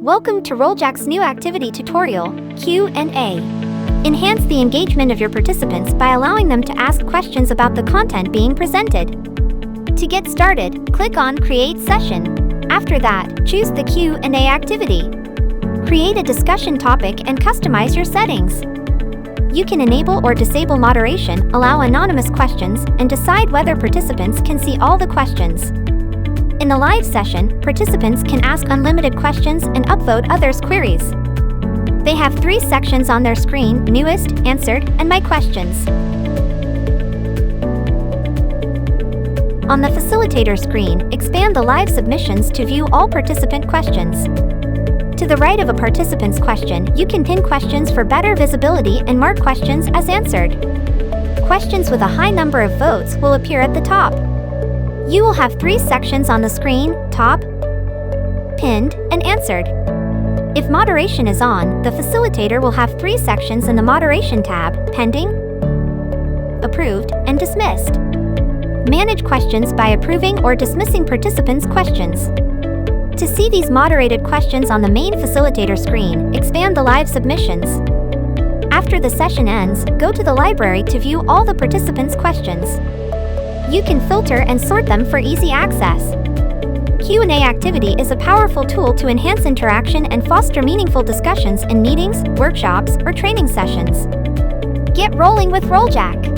Welcome to Rolljak's new activity tutorial, Q&A. Enhance the engagement of your participants by allowing them to ask questions about the content being presented. To get started, click on Create Session. After that, choose the Q&A activity. Create a discussion topic and customize your settings. You can enable or disable moderation, allow anonymous questions, and decide whether participants can see all the questions. In the live session, participants can ask unlimited questions and upvote others' queries. They have 3 sections on their screen: Newest, Answered, and My Questions. On the Facilitator screen, expand the live submissions to view all participant questions. To the right of a participant's question, you can pin questions for better visibility and mark questions as answered. Questions with a high number of votes will appear at the top. You will have 3 sections on the screen: Top, Pinned, and Answered. If moderation is on, the facilitator will have 3 sections in the Moderation tab: Pending, Approved, and Dismissed. Manage questions by approving or dismissing participants' questions. To see these moderated questions on the main facilitator screen, expand the live submissions. After the session ends, go to the library to view all the participants' questions. You can filter and sort them for easy access. Q&A activity is a powerful tool to enhance interaction and foster meaningful discussions in meetings, workshops, or training sessions. Get rolling with Rolljak!